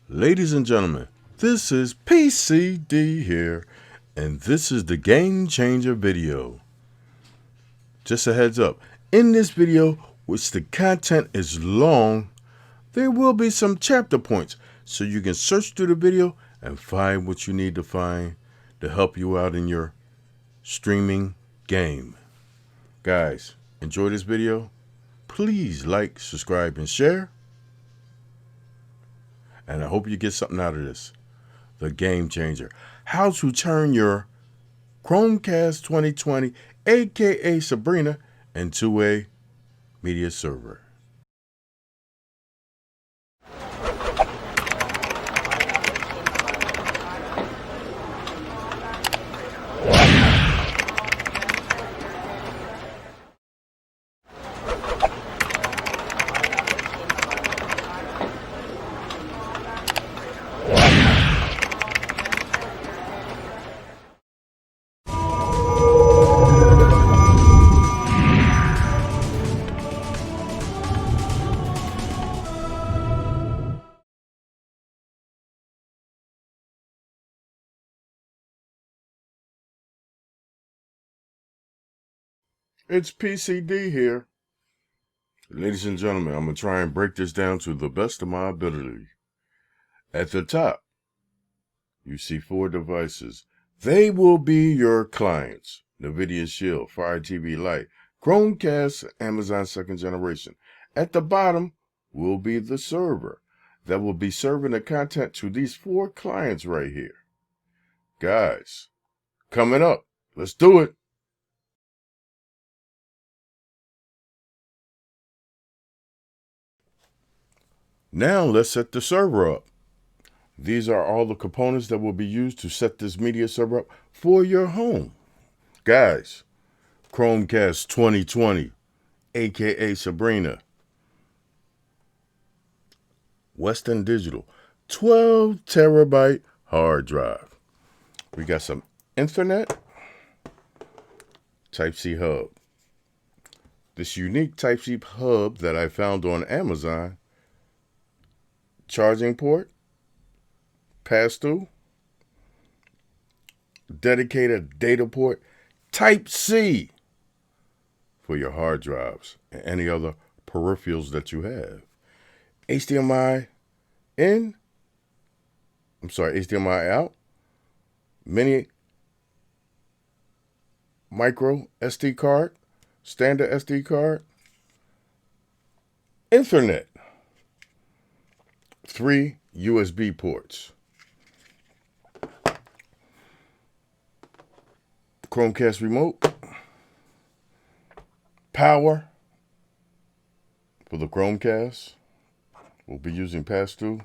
Ladies and gentlemen, this is PCD here, and this is the Game Changer video. Just a heads up, in this video, which the content is long, there will be some chapter points, so you can search through the video and find what you need to find to help you out in your streaming game. Guys, enjoy this video. Please like, subscribe, and share. And I hope you get something out of this. The Game Changer. How to turn your ChromeCast 2020, aka Sabrina, into a media server. It's PCD here. Ladies and gentlemen, I'm going to try and break this down to the best of my ability. At the top, you see 4 devices. They will be your clients. NVIDIA Shield, Fire TV Lite, ChromeCast, Amazon 2nd generation. At the bottom will be the server that will be serving the content to these 4 clients right here. Guys, coming up, let's do it. Now let's set the server up. These are all the components that will be used to set this media server up for your home. Guys, ChromeCast 2020, aka Sabrina. Western Digital, 12 terabyte hard drive. We got some Ethernet, Type-C hub. This unique Type-C hub that I found on Amazon. Charging port, pass-through, dedicated data port, Type-C for your hard drives and any other peripherals that you have. HDMI out, mini micro SD card, standard SD card, Ethernet, 3 USB ports, ChromeCast remote, power for the ChromeCast. We'll be using pass-through.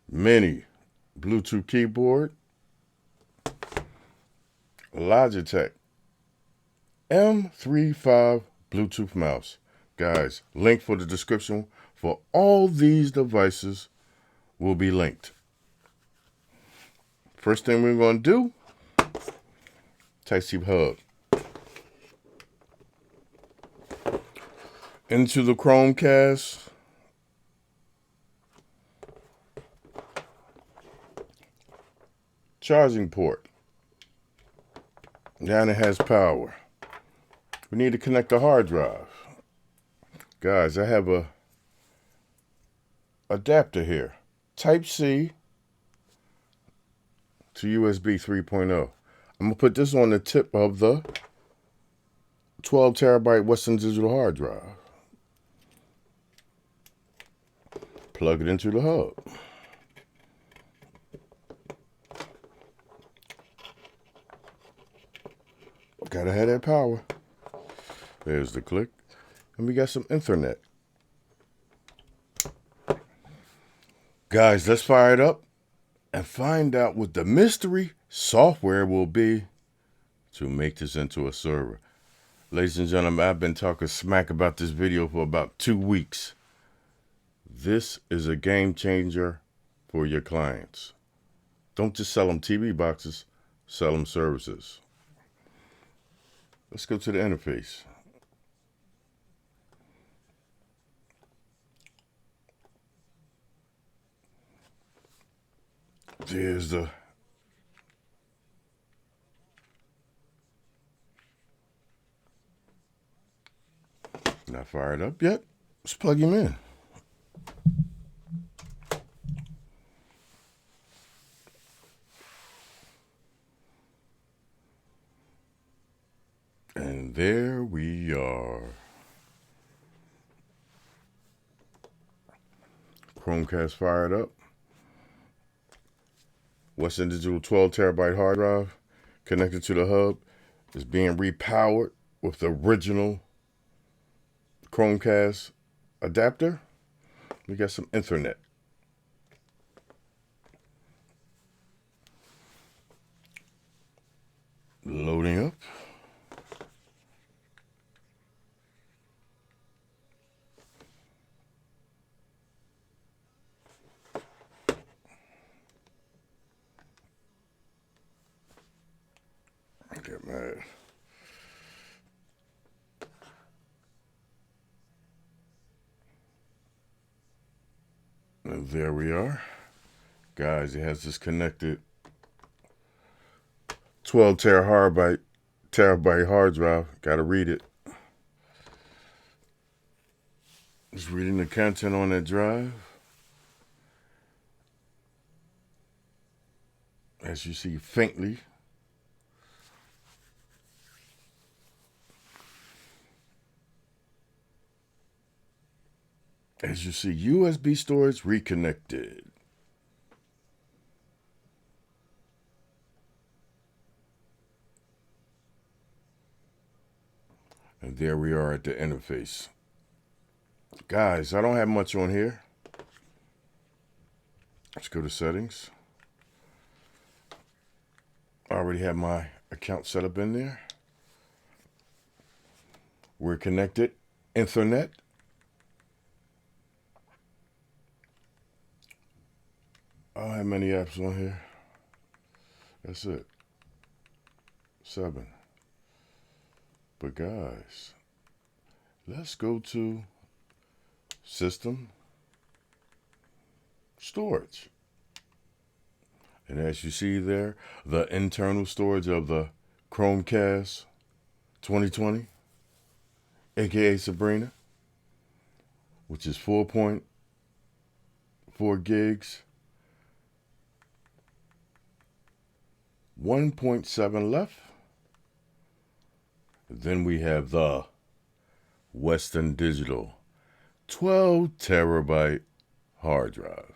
Mini Bluetooth keyboard, Logitech M35 Bluetooth mouse. Guys, link for the description for all these devices will be linked. First thing we're going to do, Type-C hub. Into the ChromeCast. Charging port. Now it has power. We need to connect the hard drive. Guys, I have a adapter here. Type-C to USB 3.0. I'm going to put this on the tip of the 12 terabyte Western Digital hard drive. Plug it into the hub. Gotta have that power. There's the click. And we got some Ethernet. Guys, let's fire it up and find out what the mystery software will be to make this into a server. Ladies and gentlemen, I've been talking smack about this video for about 2 weeks. This is a game changer for your clients. Don't just sell them TV boxes, sell them services. Let's go to the interface. There's the not fired up yet. Let's plug him in. And there we are. ChromeCast fired up. Western Digital 12 terabyte hard drive connected to the hub is being repowered with the original ChromeCast adapter. We got some Ethernet. Loading up. Get mad. And there we are. Guys, it has this connected 12 terabyte hard drive. Gotta read it. Just reading the content on that drive. As you see faintly. As you see, USB storage reconnected. And there we are at the interface. Guys, I don't have much on here. Let's go to settings. I already have my account set up in there. We're connected. Ethernet. I don't have many apps on here. That's it. 7. But guys, let's go to System, Storage. And as you see there, the internal storage of the ChromeCast 2020, aka Sabrina, which is 4.4 gigs. 1.7 left. Then we have the Western Digital 12 terabyte hard drive.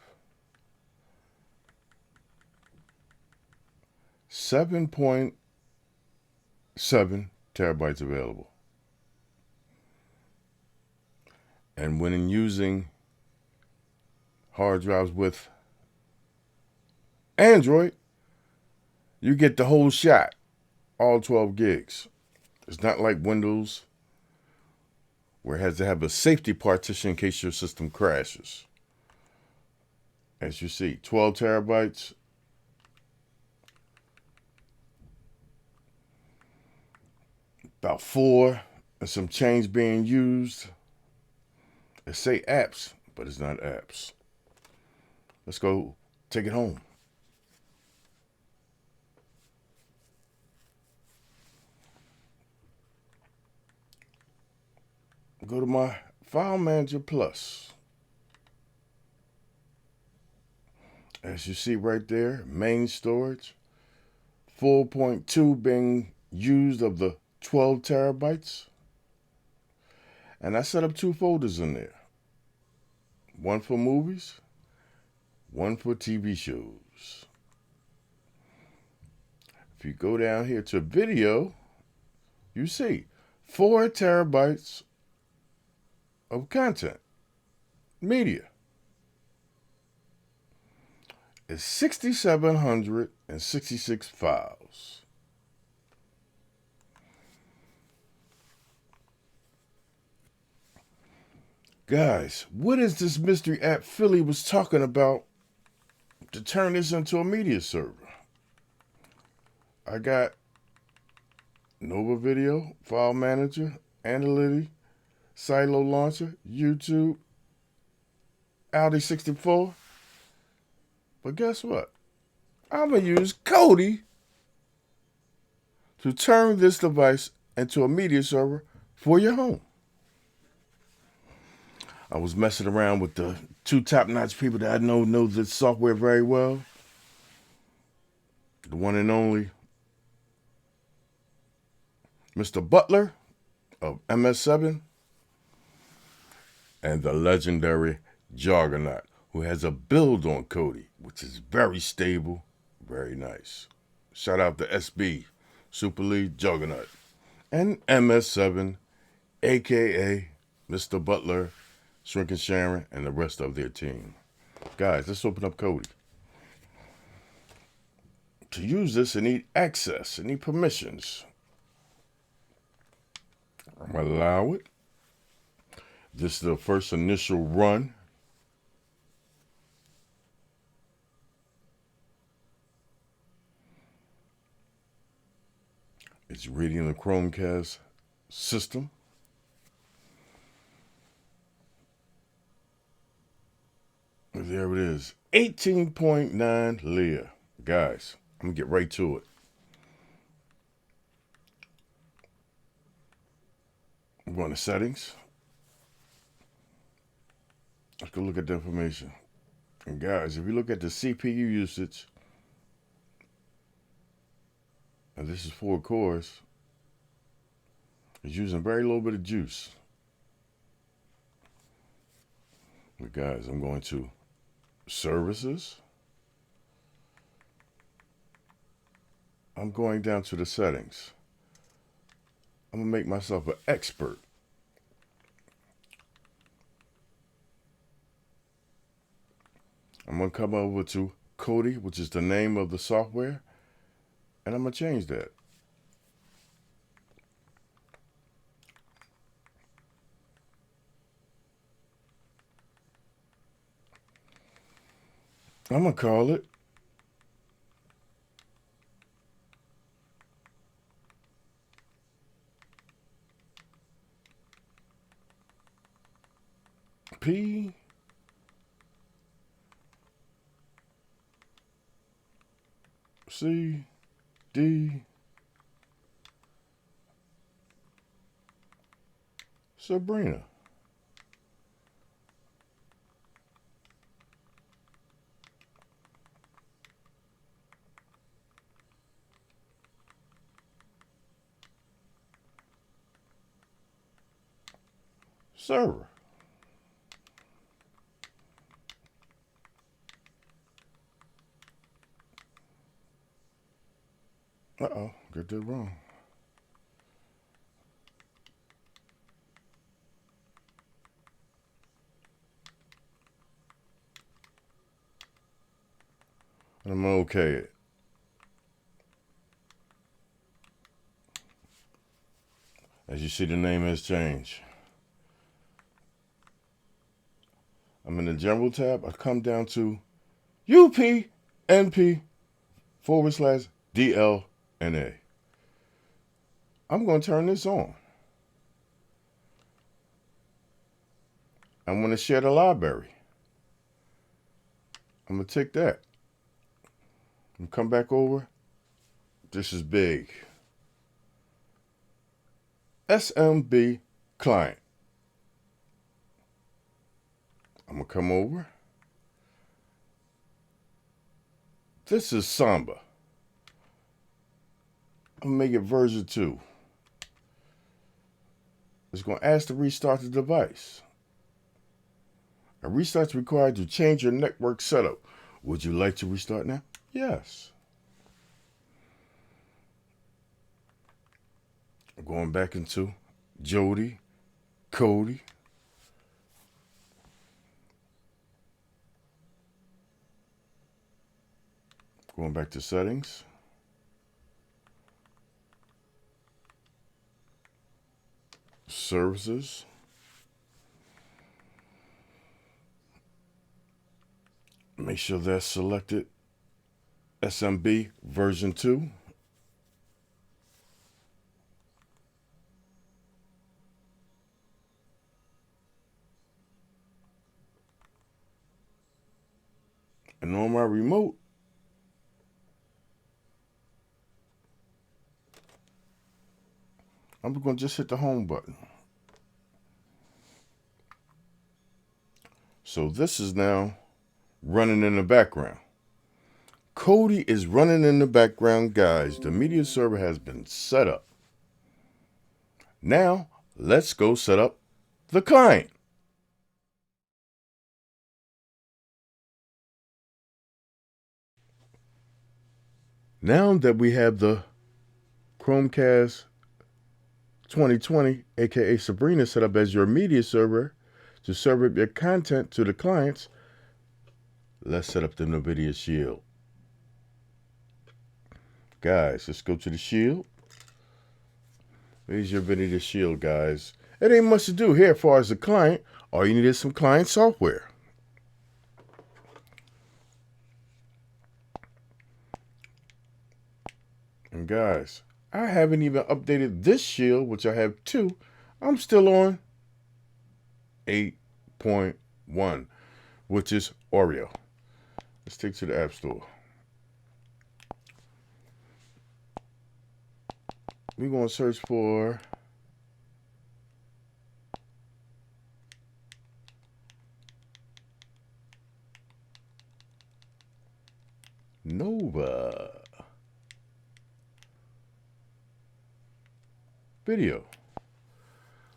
7.7 terabytes available. And when using hard drives with Android, you get the whole shot, all 12 gigs. It's not like Windows, where it has to have a safety partition in case your system crashes. As you see, 12 terabytes. About 4 and some change being used. It say apps, but it's not apps. Let's go take it home. Go to my File Manager Plus. As you see right there, main storage, 4.2 being used of the 12 terabytes. And I set up 2 folders in there. One for movies, one for TV shows. If you go down here to video, you see 4 terabytes of content, media. It's 6,766 files. Guys, what is this mystery app Philly was talking about to turn this into a media server? I got Nova Video, File Manager, Analytics, Silo Launcher, YouTube, Audi 64. But guess what? I'm going to use Kodi to turn this device into a media server for your home. I was messing around with the two top-notch people that I know this software very well. The one and only Mr. Butler of MS7 and the legendary Juggernaut, who has a build on Kodi, which is very stable, very nice. Shout out to SB, Super League Juggernaut, and MS7, aka Mr. Butler, Shrink and Sharon, and the rest of their team. Guys, let's open up Kodi. To use this, I need access, I need permissions. I'm going to allow it. This is the first initial run. It's reading the ChromeCast system. There it is. 18.9 Leah. Guys, I'm going to get right to it. I'm going to settings. Let's go look at the information. And guys, if you look at the CPU usage, and this is 4 cores, it's using very little bit of juice. But guys, I'm going to services. I'm going down to the settings. I'm going to make myself an expert. I'm going to come over to Kodi, which is the name of the software, and I'm going to change that. I'm going to call it PCD Sabrina. Server. Uh-oh, got that wrong. I'm okay it. As you see, the name has changed. I'm in the general tab. I come down to UPnP/DLNA. I'm going to turn this on. I'm going to share the library. I'm going to tick that. And come back over. This is big. SMB client. I'm going to come over. This is Samba. I'm going to make it version 2. It's going to ask to restart the device. A restart is required to change your network setup. Would you like to restart now? Yes. I'm going back into Jodi, Kodi. Going back to settings. Services. Make sure that's selected. SMB version 2. And on my remote, I'm going to just hit the home button. So this is now running in the background. Kodi is running in the background, guys. The media server has been set up. Now, let's go set up the client. Now that we have the ChromeCast 2020, aka Sabrina, set up as your media server to serve up your content to the clients, let's set up the NVIDIA Shield. Guys, let's go to the Shield. There's your NVIDIA Shield, guys. It ain't much to do here as far as the client. All you need is some client software. And guys, I haven't even updated this Shield, which I have 2. I'm still on 8.1, which is Oreo. Let's take it to the App Store. We're going to search for Nova Video.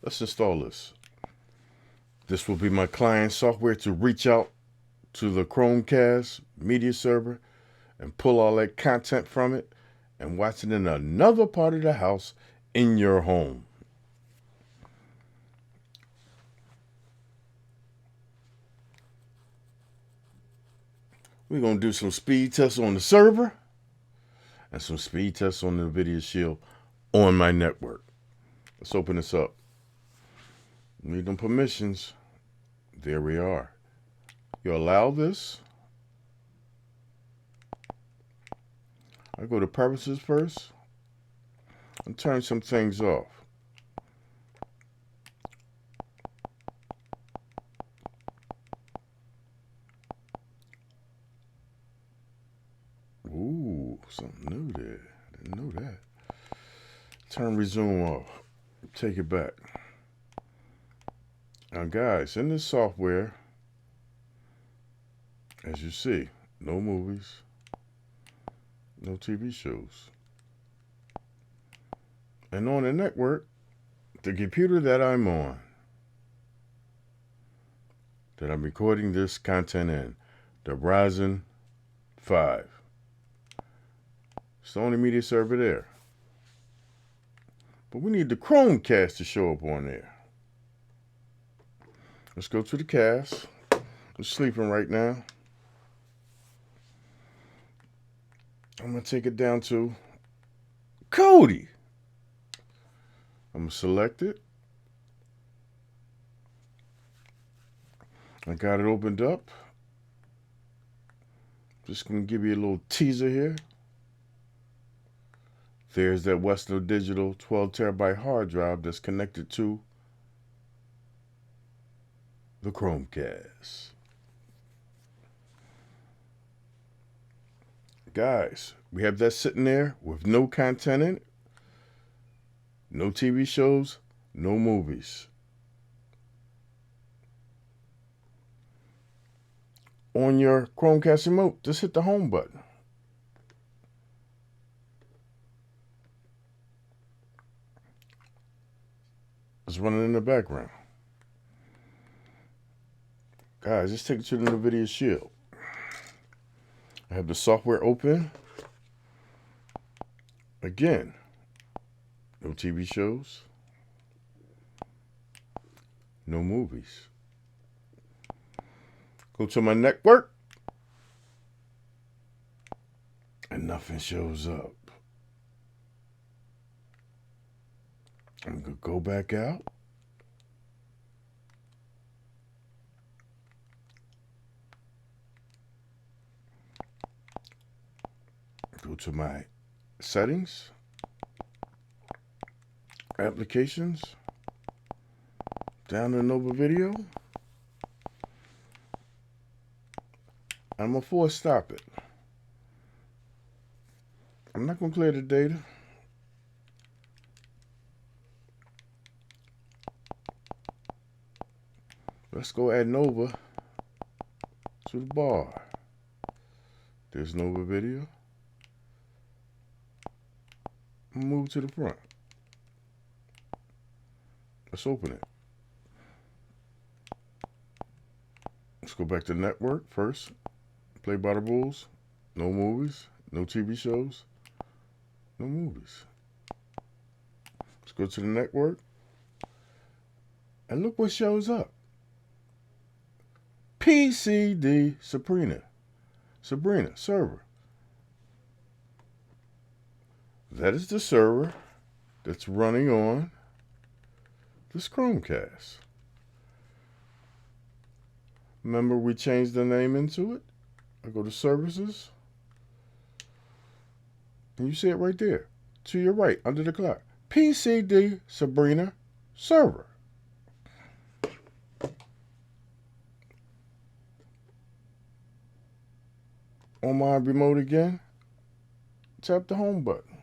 Let's install this. This will be my client software to reach out to the ChromeCast media server and pull all that content from it and watch it in another part of the house in your home. We're going to do some speed tests on the server and some speed tests on the NVIDIA Shield on my network. Let's open this up. Need them permissions. There we are. You allow this. I go to preferences first and turn some things off. Ooh, something new there. Didn't know that. Turn resume off. Take it back. Now guys, in this software, as you see, no movies, no TV shows. And on the network, the computer that I'm on, that I'm recording this content in, the Ryzen 5. It's the only media server there. But we need the ChromeCast to show up on there. Let's go to the cast. I'm sleeping right now. I'm going to take it down to Kodi. I'm going to select it. I got it opened up. Just going to give you a little teaser here. There's that Western Digital 12 terabyte hard drive that's connected to the ChromeCast. Guys, we have that sitting there with no content in it, no TV shows, no movies. On your ChromeCast remote, just hit the home button. It's running in the background. Guys, let's take it to the NVIDIA Shield. I have the software open. Again, no TV shows, no movies. Go to my network, and nothing shows up. I'm going to go back out. Go to my settings, applications, down to Nova Video. I'm going to force stop it. I'm not going to clear the data. let's go add Nova to the bar. There's Nova Video. Move to the front. Let's open it. Let's go back to network first. Play by the rules. No movies. No TV shows. No movies. Let's go to the network. And look what shows up. PCD Sabrina. Sabrina server. That is the server that's running on this ChromeCast. Remember we changed the name into it? I go to services. And you see it right there. To your right, under the clock. PCD Sabrina server. On my remote again, tap the home button.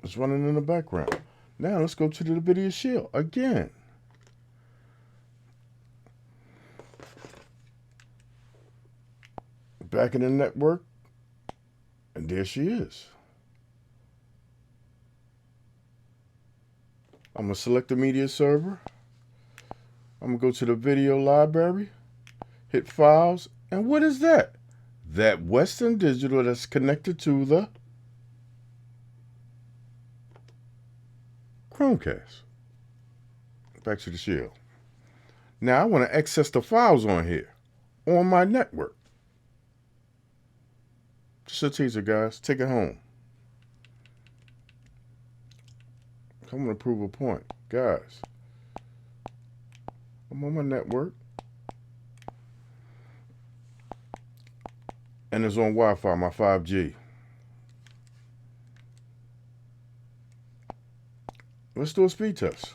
It's running in the background. Now let's go to the video shield again. Back in the network, and there she is. I'm going to select the media server. I'm going to go to the video library, hit files, and what is that? That Western Digital that's connected to the ChromeCast. Back to the shield. Now I want to access the files on here, on my network. Just a teaser, guys. Take it home. I'm going to prove a point. Guys, I'm on my network. And it's on Wi-Fi, my 5G. Let's do a speed test.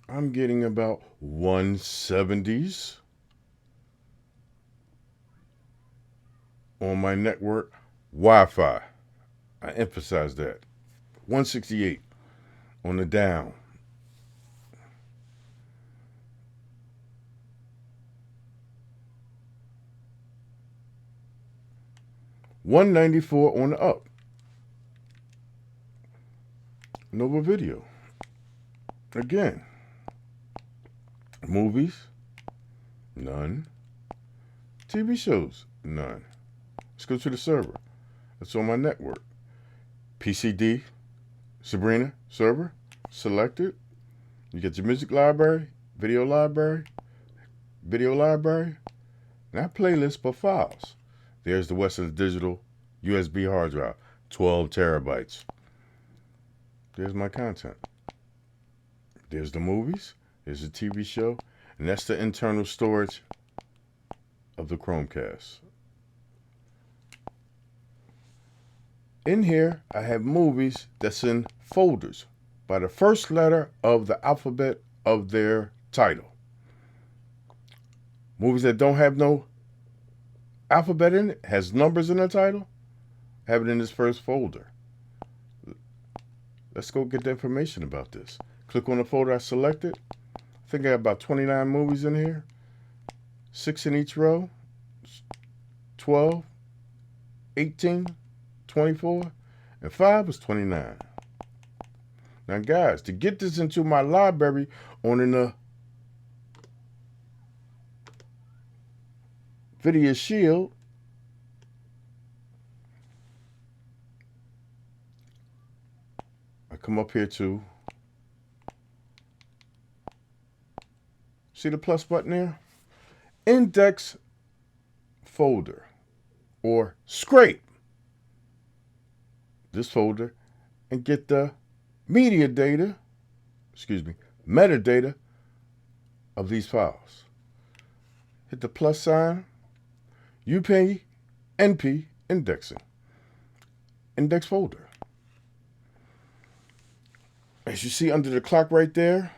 I'm getting about 170s on my network Wi-Fi. I emphasize that. 168 on the down. $194 on the up. Nova Video. Again. Movies. None. TV shows. None. Let's go to the server. It's on my network. PCD. Sabrina server. Select it. You get your music library. Video library. Video library. Now playlist for files. There's the Western Digital USB hard drive. 12 terabytes. There's my content. There's the movies. There's the TV show. And that's the internal storage of the ChromeCast. In here, I have movies that's in folders by the first letter of the alphabet of their title. Movies that don't have no alphabet in it, has numbers in the title, have it in this first folder. Let's go get the information about this. Click on the folder I selected. I think I have about 29 movies in here. 6 in each row. 12, 18, 24, and 5 is 29. Now guys, to get this into my library on the Video Shield, I come up here to, see the plus button there? Index folder, or scrape this folder and get the metadata of these files. Hit the plus sign, UP, NP, indexing, index folder. As you see under the clock right there,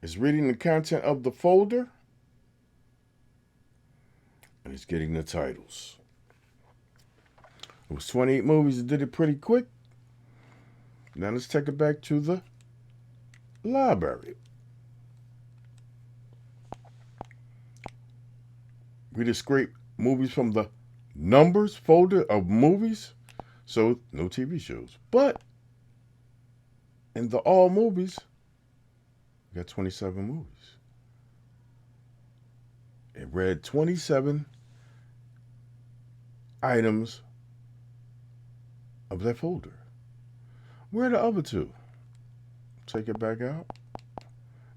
it's reading the content of the folder and it's getting the titles. It was 28 movies. It did it pretty quick. Now let's take it back to the library. We just scrape movies from the numbers folder of movies. So no TV shows. But in the all movies, we got 27 movies. It read 27 items of that folder. Where are the other two? Take it back out.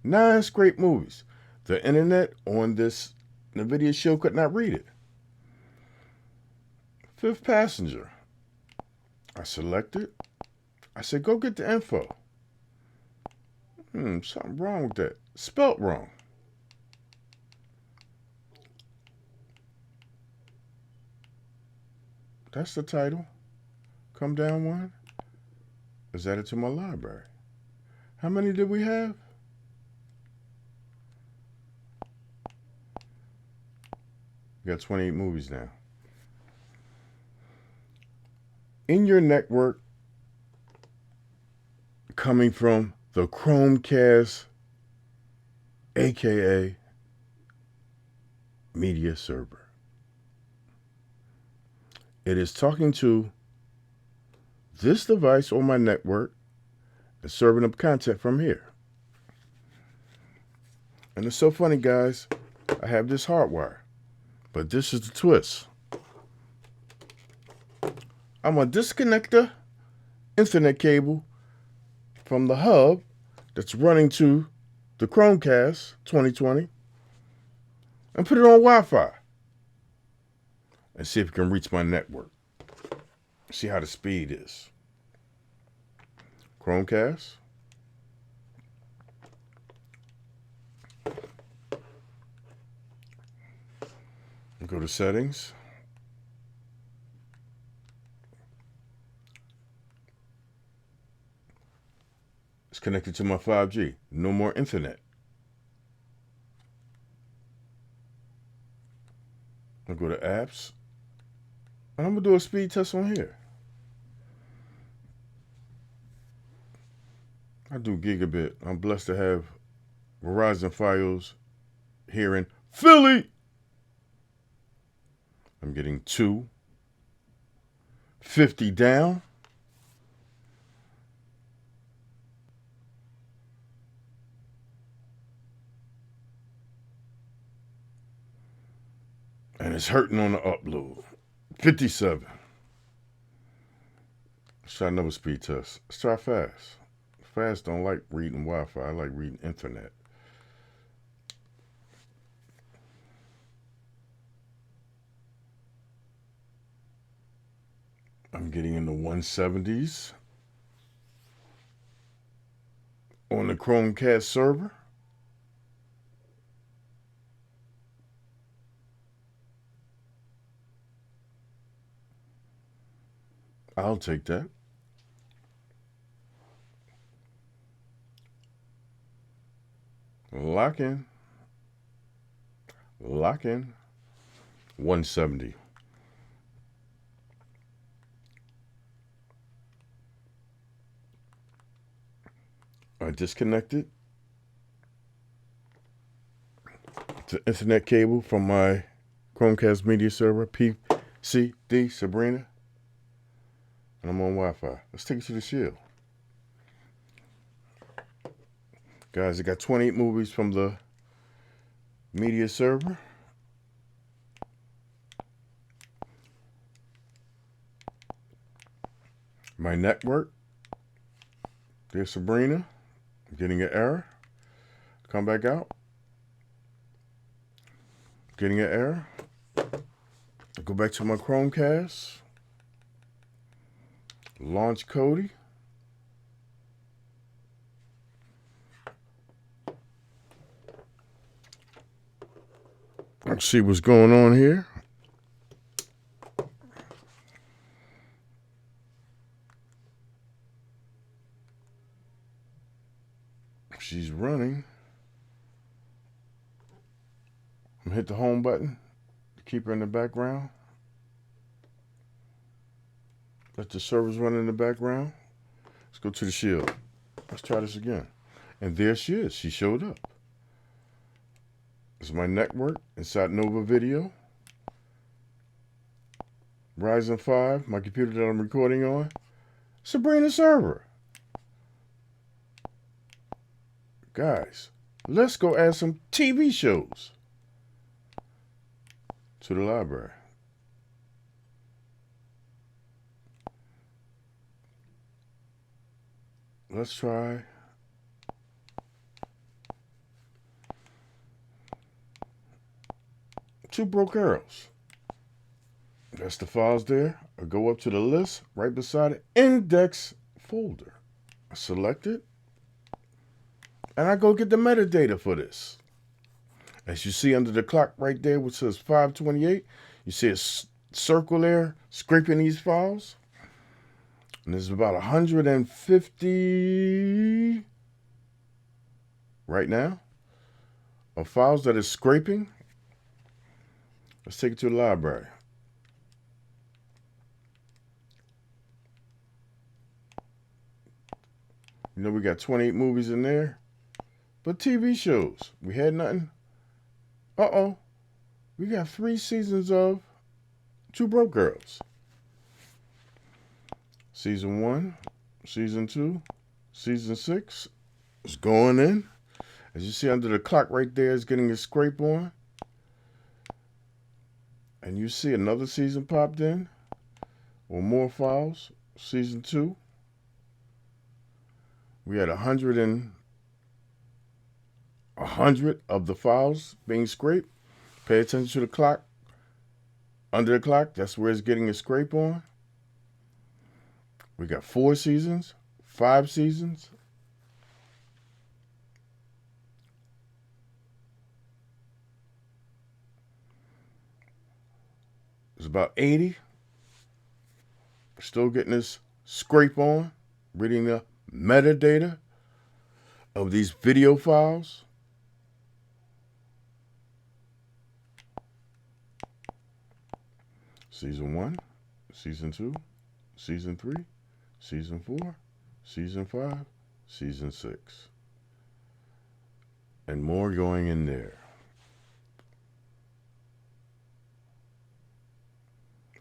9 scraped movies. The internet on this NVIDIA show could not read it. Fifth passenger. I selected. I said, go get the info. Something wrong with that. Spelt wrong. That's the title. Come down one. Is added to my library. How many did we have? We got 28 movies now. In your network, coming from the ChromeCast, aka media server. It is talking to this device on my network and serving up content from here. And it's so funny, guys. I have this hardwire, but this is the twist. I'm going to disconnect the Ethernet cable from the hub that's running to the ChromeCast 2020 and put it on Wi-Fi and see if it can reach my network. See how the speed is. ChromeCast. Go to settings. It's connected to my 5G. No more internet. I'll go to apps. And I'm going to do a speed test on here. I do gigabit. I'm blessed to have Verizon Fios here in Philly. I'm getting 250 down. And it's hurting on the upload. 57. Let's try another speed test. Let's try fast. Fast don't like reading Wi-Fi. I like reading internet. I'm getting in the 170s on the ChromeCast server. I'll take that. Lock in. Lock in. 170. I disconnected the Ethernet cable from my ChromeCast media server, PCD, Sabrina. And I'm on Wi-Fi. Let's take it to the shield. Guys, I got 28 movies from the media server. My network. There's Sabrina. I'm getting an error. Come back out. Getting an error. Go back to my ChromeCast. Launch Kodi. Let's see what's going on here. She's running. I'm gonna hit the home button to keep her in the background. Let the servers run in the background. Let's go to the shield. Let's try this again. And there she is. She showed up. This is my network inside Nova Video. Ryzen 5, my computer that I'm recording on. Sabrina server. Guys, let's go add some TV shows to the library. Let's try Two Broke Arrows. That's the files there. I go up to the list right beside it, index folder. I select it, and I go get the metadata for this. As you see under the clock right there, which says 528, you see a circle there scraping these files. And there's about 150 right now of files that is scraping. Let's take it to the library. You know, we got 28 movies in there. But TV shows, we had nothing. Uh-oh. We got 3 seasons of Two Broke Girls. Season 1, Season 2, Season 6 is going in. As you see under the clock right there is getting a scrape on. And you see another season popped in. Or more files. Season 2. We had 100 of the files being scraped. Pay attention to the clock. Under the clock, that's where it's getting a scrape on. We got 4 seasons, 5 seasons. It's about 80. Still getting this scrape on. Reading the metadata of these video files. Season 1, Season 2, Season 3, Season 4, Season 5, Season 6. And more going in there.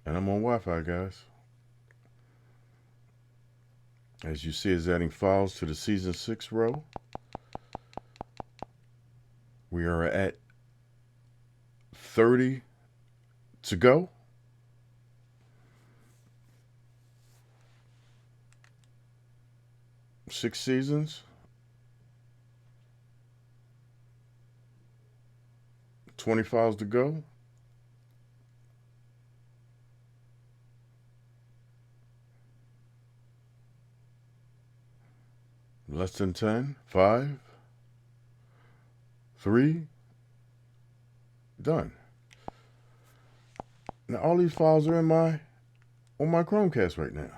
And I'm on Wi-Fi, guys. As you see, it's adding files to the Season 6 row. We are at 30 to go. Six seasons. 20 files to go. Less than 10. 5. 3. Done. Now all these files are on my ChromeCast right now.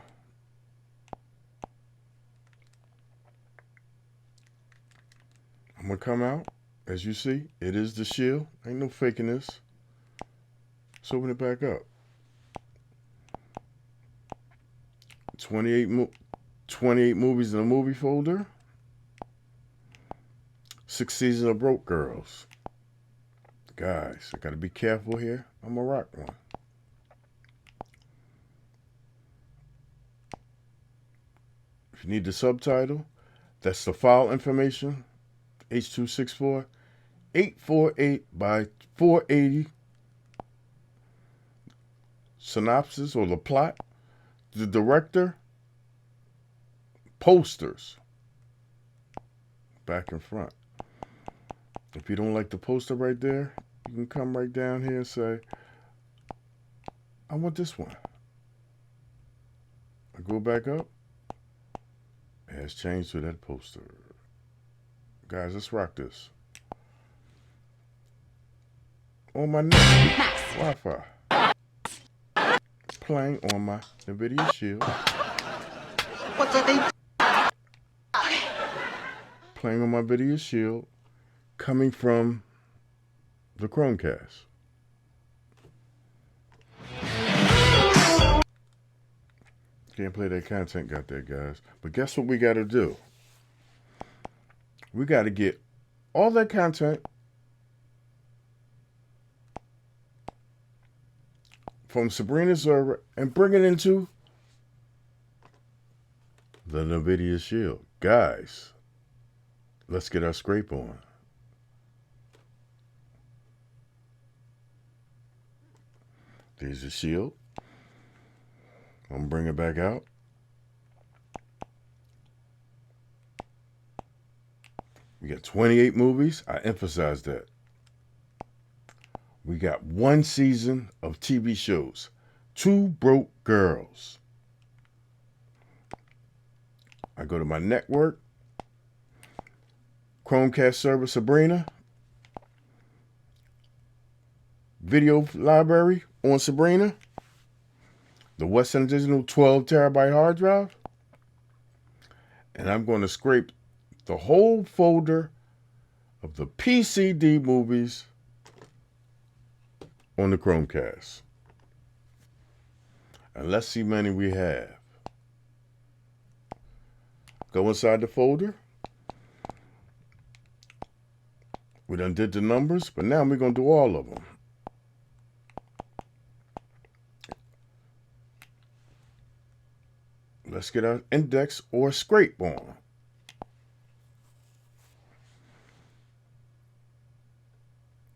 I'm gonna come out. As you see, it is the shield. Ain't no faking this. Let's open it back up. 28 movies in a movie folder. 6 seasons of Broke Girls. Guys, I gotta be careful here. I'm gonna rock one. If you need the subtitle, that's the file information. H.264 848 by 480. Synopsis or the plot. The director. Posters. Back and front. If you don't like the poster right there, you can come right down here and say, I want this one. I go back up. It has changed to that poster. Guys, let's rock this. On my Wi-Fi. Playing on my NVIDIA Shield. What's the name? Playing on my NVIDIA Shield. Coming from the ChromeCast. Can't play that content got there, guys. But guess what we got to do? We got to get all that content from Sabrina's server and bring it into the NVIDIA Shield. Guys, let's get our scrape on. There's the Shield. I'm going to bring it back out. We got 28 movies. I emphasize that. We got 1 season of TV shows. 2 Broke Girls. I go to my network. ChromeCast server Sabrina. Video library on Sabrina. The Western Digital 12 terabyte hard drive. And I'm going to scrape the whole folder of the PCD movies on the ChromeCast. And let's see how many we have. Go inside the folder. We done did the numbers, but now we're going to do all of them. Let's get our index or scrape on.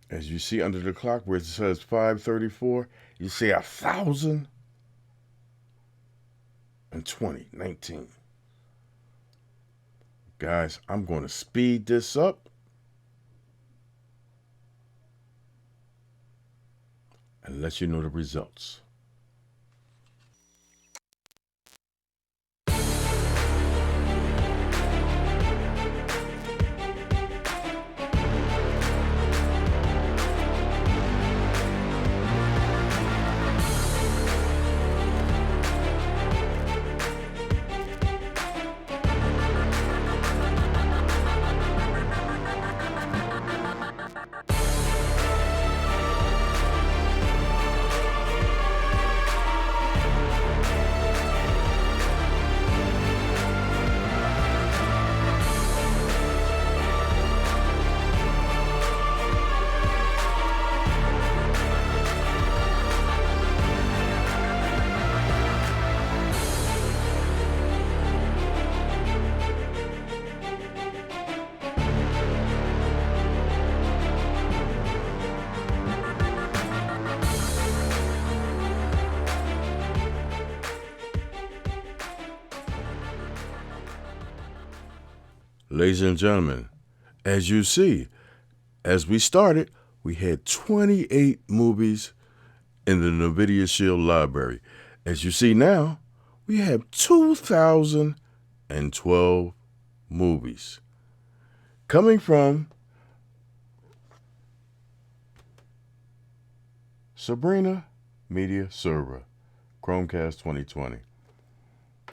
As you see under the clock where it says 534, you see 1,020, Guys, I'm going to speed this up. And let you know the results. Ladies and gentlemen, as you see, as we started, we had 28 movies in the NVIDIA Shield library. As you see now, we have 2,012 movies coming from Sabrina Media Server, ChromeCast 2020.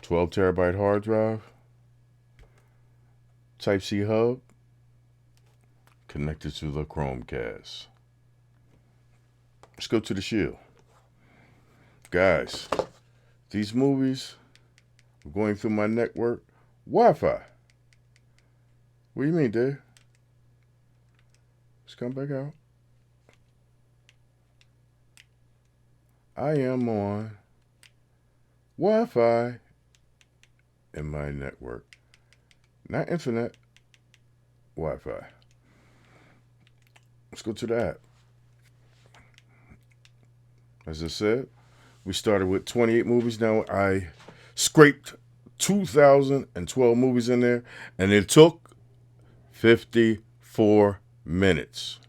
12 terabyte hard drive, Type-C hub, connected to the ChromeCast. Let's go to the Shield. Guys, these movies are going through my network. Wi-Fi. What do you mean, Dave? Let's come back out. I am on Wi-Fi in my network. Not internet, Wi-Fi. Let's go to the app. As I said, we started with 28 movies. Now I scraped 2,012 movies in there, and it took 54 minutes.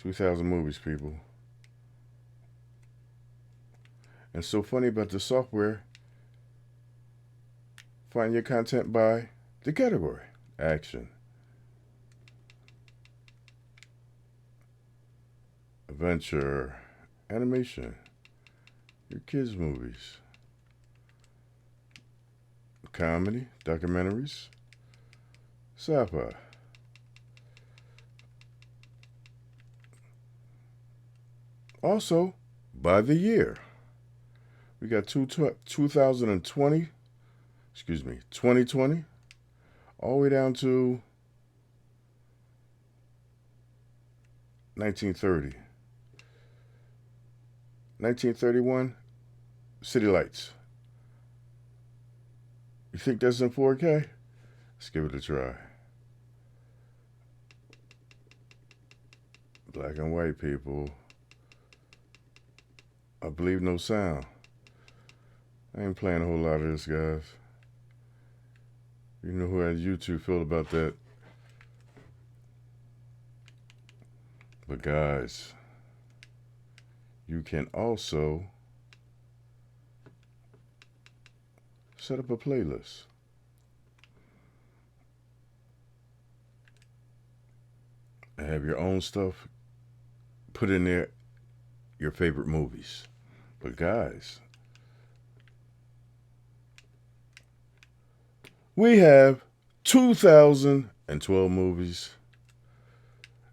2,000 movies, people. And so funny about the software, find your content by the category. Action, adventure, animation, your kids' movies, comedy, documentaries, sci-fi. Also, by the year. We got 2020, 2020, all the way down to 1930. 1931, City Lights. You think that's in 4K? Let's give it a try. Black and white, people. I believe no sound. I ain't playing a whole lot of this, guys. You know who at YouTube feel about that. But guys, you can also set up a playlist. And have your own stuff. Put in there your favorite movies. But guys, we have 2012 movies.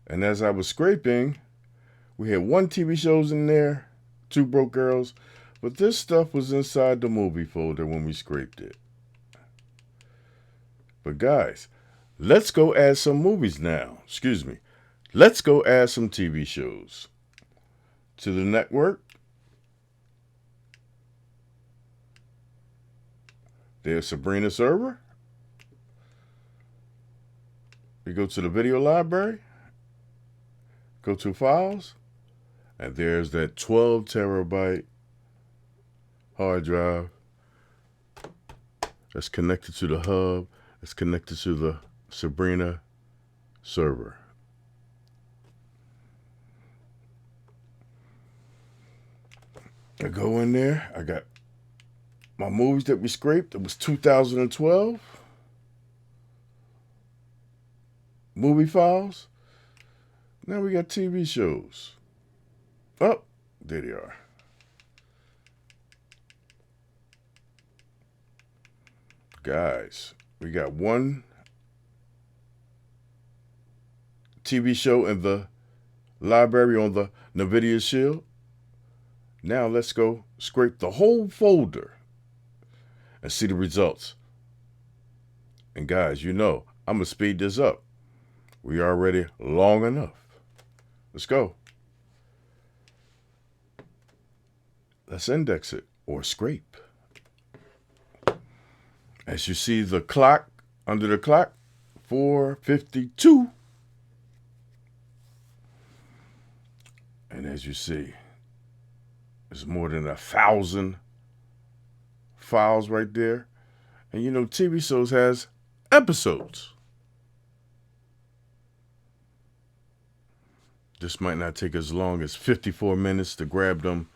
And as I was scraping, we had 1 TV shows in there, 2 Broke Girls, but this stuff was inside the movie folder when we scraped it. But guys, let's go add some movies now. Let's go add some TV shows to the network. There's Sabrina server. We go to the video library, go to files, and there's that 12 terabyte hard drive that's connected to the hub, that's connected to the Sabrina server. I go in there, I got my movies that we scraped. It was 2012. Movie files. Now we got TV shows. Oh, there they are. Guys, we got 1 TV show in the library on the NVIDIA Shield. Now let's go scrape the whole folder and see the results. And guys, you know, I'm going to speed this up. We are already long enough. Let's go. Let's index it or scrape. As you see the clock, under the clock, 4:52. And as you see, there's more than 1,000 files right there. And you know, TV shows has episodes. This might not take as long as 54 minutes to grab them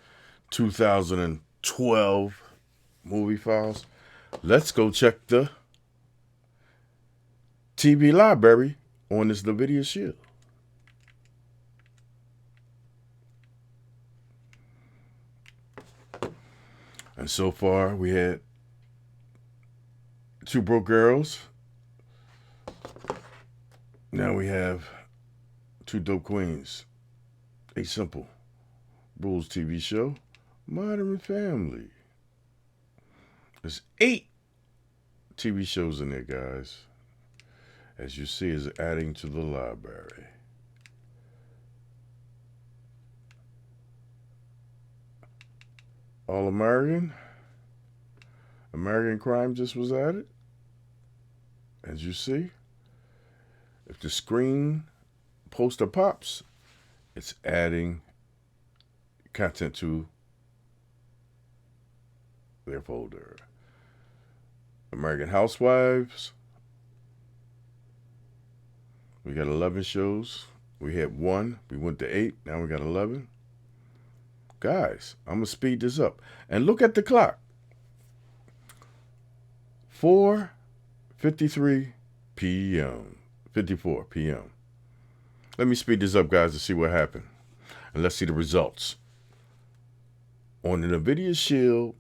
2012 movie files. Let's go check the TV library on this NVIDIA Shield. And so far, we had 2 Broke Girls. Now we have 2 Dope Queens. A Simple Rules TV show. Modern Family. There's 8 TV shows in there, guys. As you see, is adding to the library. All American. American Crime just was added. As you see, if the screen poster pops, it's adding content to their folder. American Housewives. We got 11 shows. We had 1. We went to 8. Now we got 11. Guys, I'm going to speed this up. And look at the clock. 4:53 p.m. 54 p.m. Let me speed this up, guys, to see what happened. And let's see the results. On the NVIDIA Shield,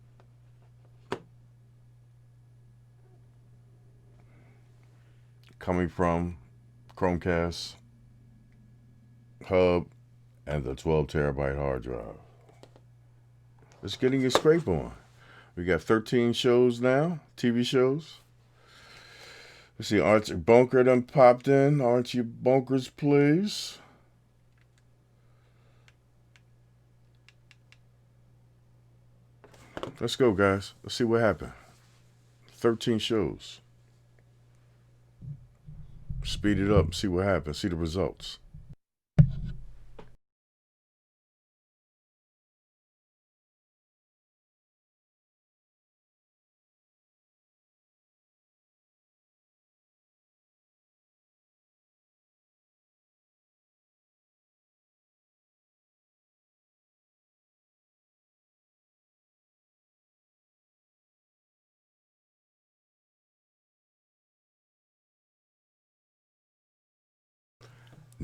coming from ChromeCast hub and the 12 terabyte hard drive. It's getting a scrape on. We got 13 shows now, TV shows. Let's see, Archie Bunker done popped in. Archie Bunkers, please. Let's go, guys. Let's see what happened. 13 shows. Speed it up, see what happens, see the results.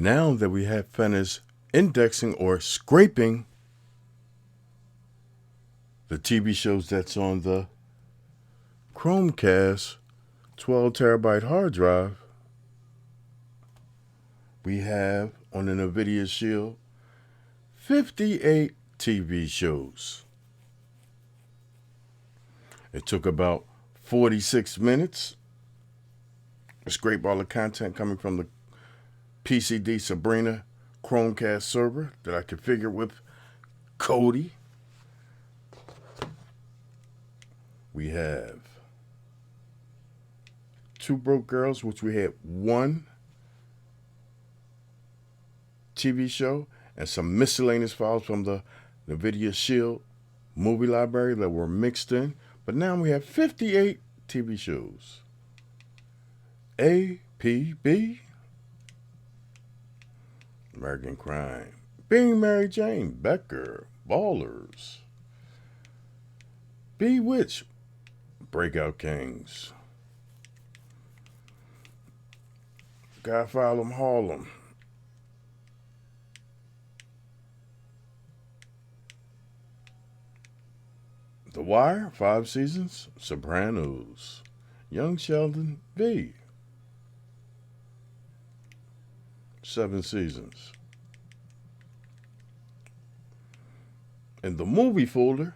Now that we have finished indexing or scraping the TV shows that's on the ChromeCast 12 terabyte hard drive, we have on the NVIDIA Shield 58 TV shows. It took about 46 minutes to scrape all the content coming from the PCD Sabrina ChromeCast server that I configured with Kodi. We have Two Broke Girls, which we had one TV show, and some miscellaneous files from the NVIDIA Shield movie library that were mixed in. But now we have 58 TV shows. APB, American Crime, Being Mary Jane, Becker, Ballers, Bewitched, Breakout Kings, Guy Fallon Harlem, The Wire, 5 seasons, Sopranos, Young Sheldon V, 7 seasons. In the movie folder,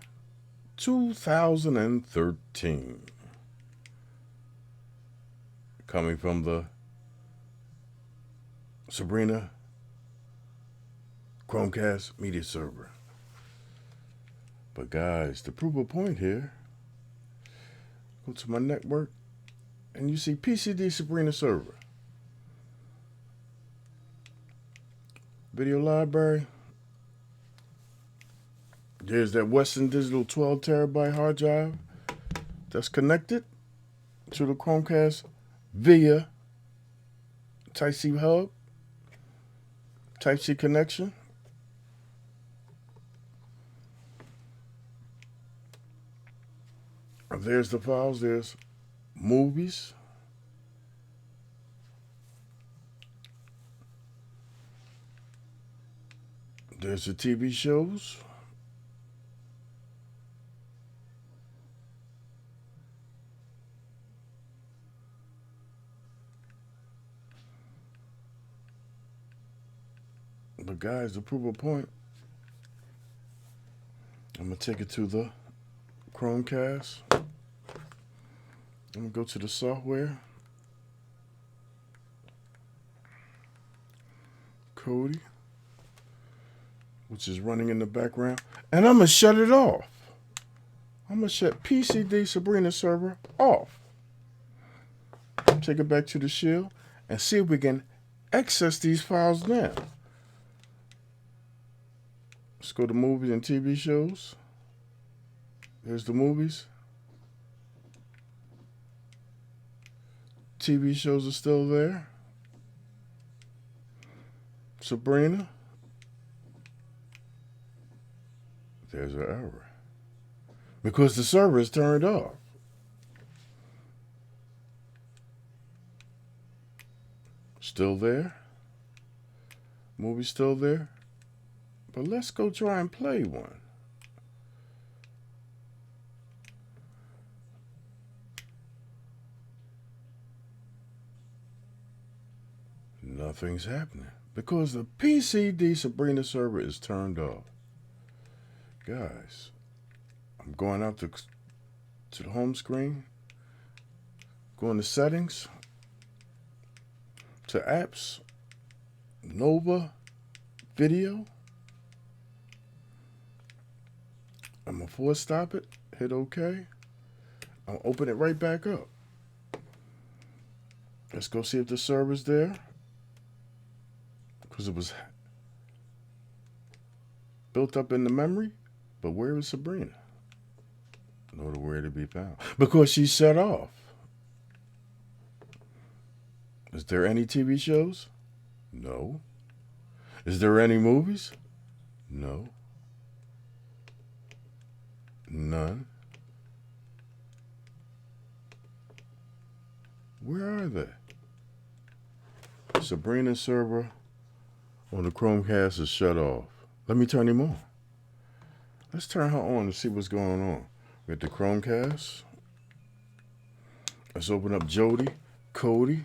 2013. Coming from the Sabrina ChromeCast media server. But guys, to prove a point here, go to my network and you see PCD Sabrina server. Video library. There's that Western Digital 12 terabyte hard drive that's connected to the ChromeCast via Type-C hub, Type-C connection. There's the files. There's movies. There's the TV shows. But guys, to prove a point, I'm going to take it to the ChromeCast. I'm going to go to the software. Kodi, which is running in the background. And I'm going to shut it off. I'm going to shut PCD Sabrina server off. Take it back to the Shield and see if we can access these files now. Let's go to movies and TV shows. There's the movies. TV shows are still there. Sabrina. There's an error. Because the server is turned off. Still there. Movie still there. But let's go try and play one. Nothing's happening because the PCD Sabrina server is turned off. Guys, going out to the home screen, going to settings, to apps, Nova, video. I'm going to force stop it, hit OK. I'll open it right back up. Let's go see if the server's there. Because it was built up in the memory. But where is Sabrina? Nowhere to be found. Because she's shut off. Is there any TV shows? No. Is there any movies? No. None. Where are they? Sabrina's server on the ChromeCast is shut off. Let me turn him on. Let's turn her on to see what's going on. We got the ChromeCast. Let's open up Jodi, Cody.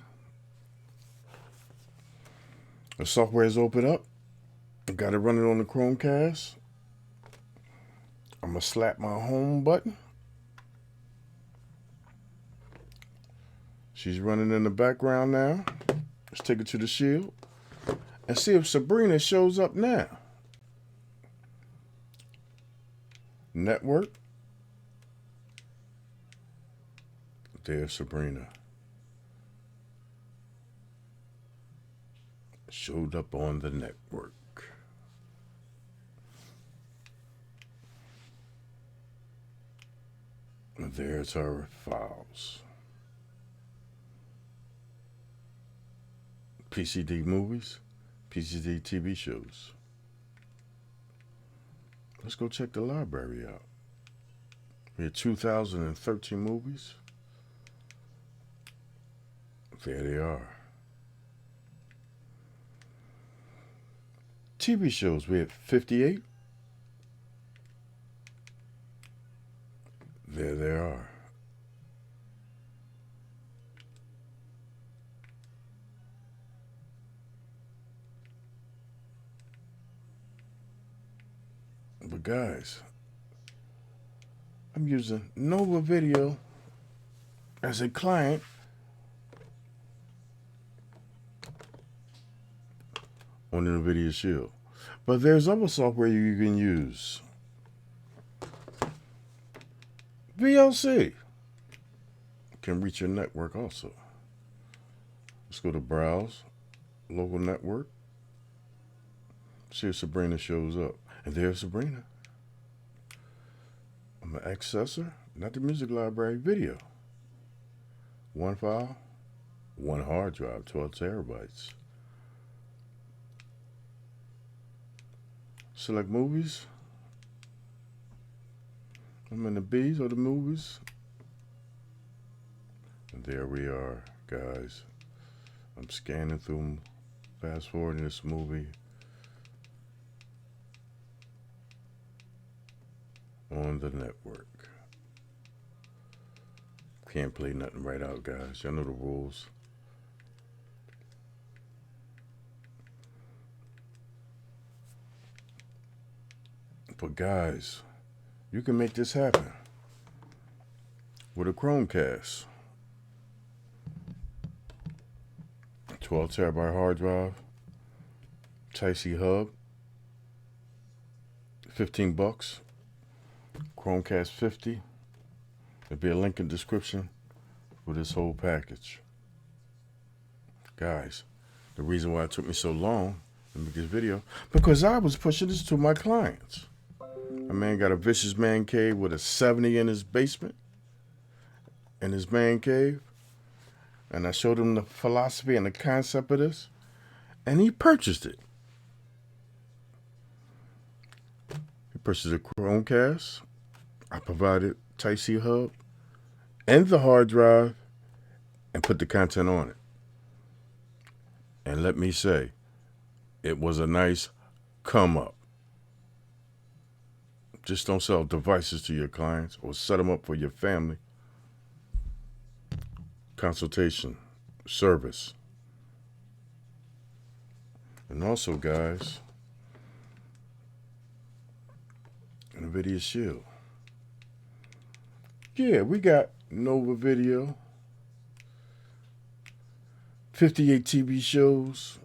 The software is open up. I got it running on the ChromeCast. I'm going to slap my home button. She's running in the background now. Let's take it to the shield and see if Sabrina shows up now. Network. There's Sabrina. Showed up on the network. And there's her files. PCD movies, PCD TV shows. Let's go check the library out. We had 2013 movies. There they are. TV shows, we had 58. There they are. But guys, I'm using Nova Video as a client on the NVIDIA Shield. But there's other software you can use. Vlc can reach your network also. Let's go to Browse, Local Network. See if Sabrina shows up. And there's Sabrina. I'm going to access her, not the music library, video. One file, one hard drive, 12 terabytes. Select movies. I'm in the B's or the movies. And there we are, guys. I'm scanning through them, fast forwarding this movie on the network. Can't play nothing right out, guys. Y'all know the rules. But guys, you can make this happen with a ChromeCast. 12 terabyte hard drive, Type-C hub, $15. ChromeCast 50. There'll be a link in the description for this whole package. Guys, the reason why it took me so long to make this video, because I was pushing this to my clients. A man got a vicious man cave with a 70 in his basement, in his man cave. And I showed him the philosophy and the concept of this. And he purchased it. He purchased a ChromeCast. I provided Type-C hub and the hard drive and put the content on it. And let me say, it was a nice come up. Just don't sell devices to your clients or set them up for your family. Consultation, service. And also, guys, NVIDIA Shield. Yeah, we got Nova Video, 58 TV shows,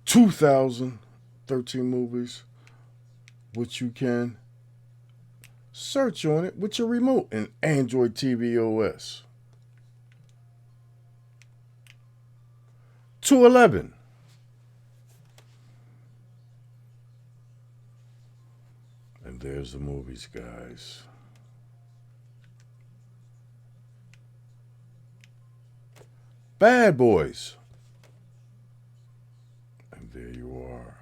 2013 movies, which you can search on it with your remote in Android TV OS. 211. And there's the movies, guys. Bad Boys. And there you are.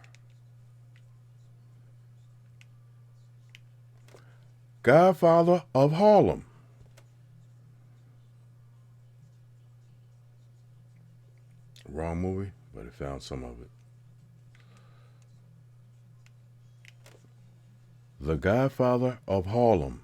Godfather of Harlem. Wrong movie, but it found some of it. The Godfather of Harlem.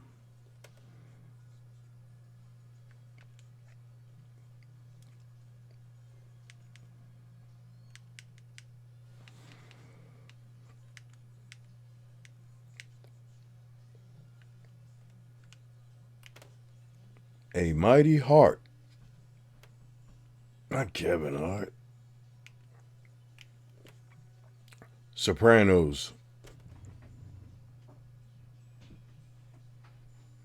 A Mighty Heart. Not Kevin Hart. Sopranos.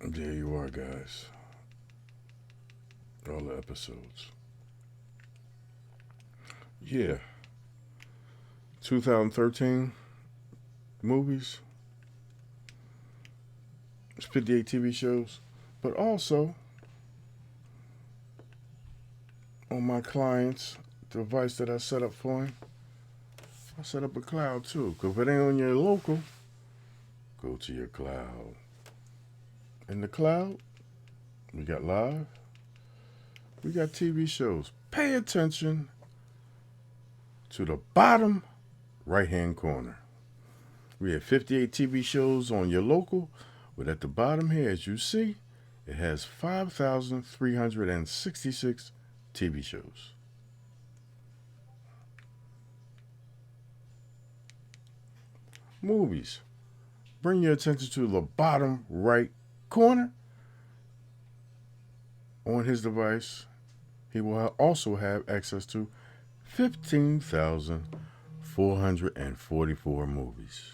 There you are, guys. All the episodes. Yeah. 2013 movies. 58 TV shows. But also, on my client's device that I set up for him, I set up a cloud too. Because if it ain't on your local, go to your cloud. In the cloud, we got live, we got TV shows. Pay attention to the bottom right-hand corner. We have 58 TV shows on your local, but at the bottom here, as you see, it has 5,366 TV shows. Movies. Bring your attention to the bottom right corner. On his device, he will also have access to 15,444 movies.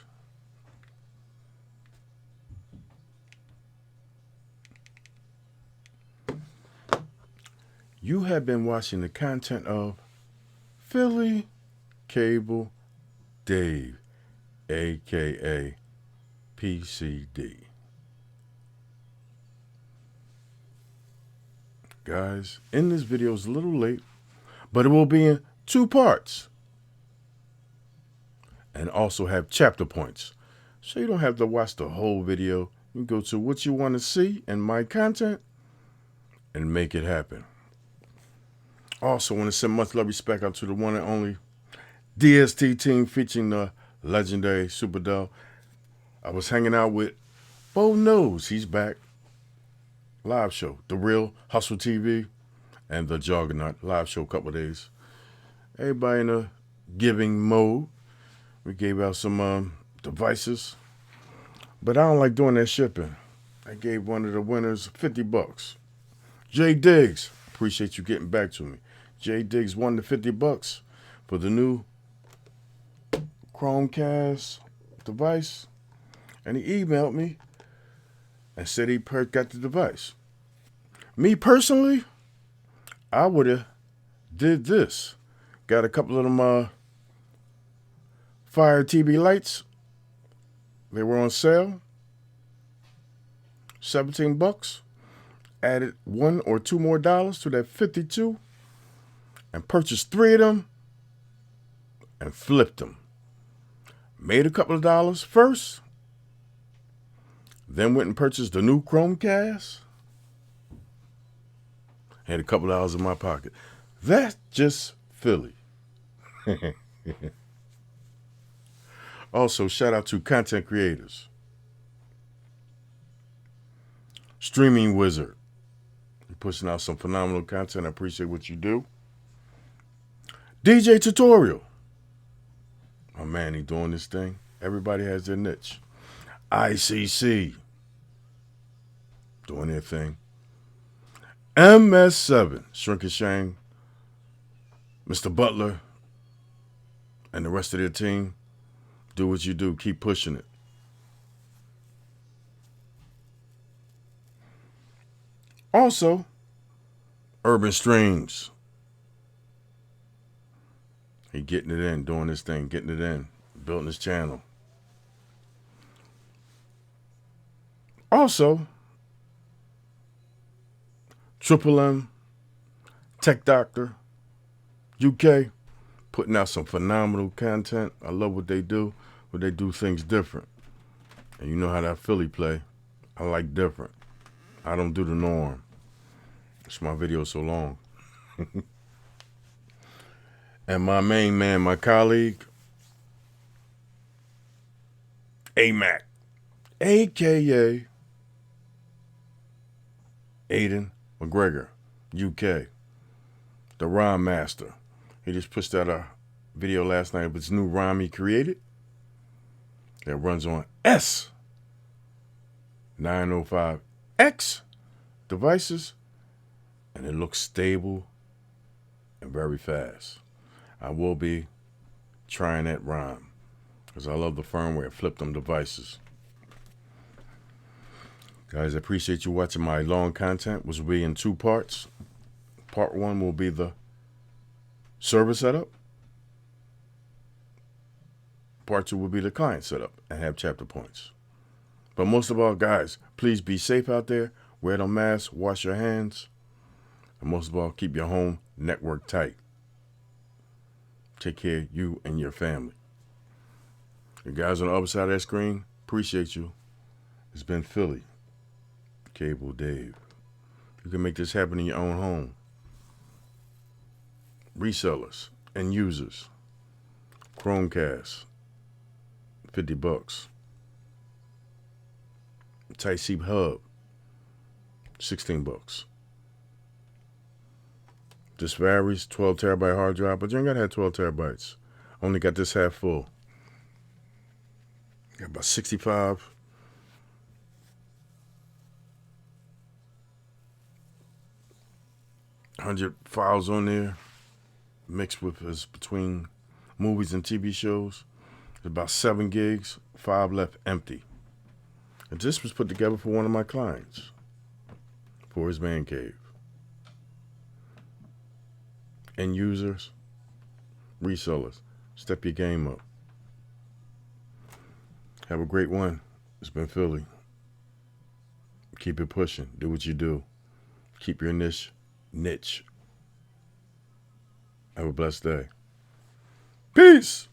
You have been watching the content of Philly Cable Dave, aka PCD. Guys, in this video is a little late, but it will be in 2 parts. And also have chapter points. So you don't have to watch the whole video. You can go to what you want to see in my content and make it happen. Also, want to send much love respect out to the one and only DST team featuring the legendary Super Dog. I was hanging out with Bo Knows. He's back. Live show. The Real Hustle TV and the Juggernaut live show a couple of days. Everybody in a giving mode. We gave out some devices. But I don't like doing that shipping. I gave one of the winners $50. Jay Diggs. Appreciate you getting back to me. Jay Diggs won the $50 for the new ChromeCast device. And he emailed me and said he got the device. Me personally, I would have did this. Got a couple of them Fire TV lights. They were on sale. $17. Added $1 or $2 more to that 52 and purchased 3 of them and flipped them. Made a couple of dollars first, then went and purchased the new Chromecast. Had a couple of hours in my pocket. That's just Philly. Also, shout out to content creators. Streaming Wizard. You're pushing out some phenomenal content. I appreciate what you do. DJ Tutorial. My man, he doing this thing. Everybody has their niche. ICC doing their thing. MS7, Shrink and Shang, Mr. Butler, and the rest of their team. Do what you do. Keep pushing it. Also, Urban Streams. He getting it in, doing his thing, getting it in, building his channel. Also, Triple M, Tech Doctor, UK, putting out some phenomenal content. I love what they do, but they do things different. And you know how that Philly play. I like different. I don't do the norm. That's my video so long. And my main man, my colleague, AMAC, a.k.a. Aiden McGregor, UK, the rhyme master. He just pushed out a video last night of his new rhyme he created that runs on S905X devices, and it looks stable and very fast. I will be trying that rhyme because I love the firmware. Flip them devices. Guys, I appreciate you watching my long content, which will be in 2 parts. Part 1 will be the server setup. Part 2 will be the client setup and have chapter points. But most of all, guys, please be safe out there. Wear the mask, wash your hands, and most of all, keep your home network tight. Take care of you and your family. You guys on the other side of that screen, appreciate you. It's been Philly, Cable Dave. You can make this happen in your own home. Resellers and users. ChromeCast, $50. Type-C Hub, $16. This varies, 12 terabyte hard drive, but you ain't gotta have 12 terabytes. Only got this half full. Got about 6,500 files on there, mixed with between movies and TV shows. There's about 7 gigs, 5 left empty. And this was put together for one of my clients, for his man cave. End users, resellers, step your game up. Have a great one. It's been Philly. Keep it pushing. Do what you do. Keep your niche. Have a blessed day. Peace.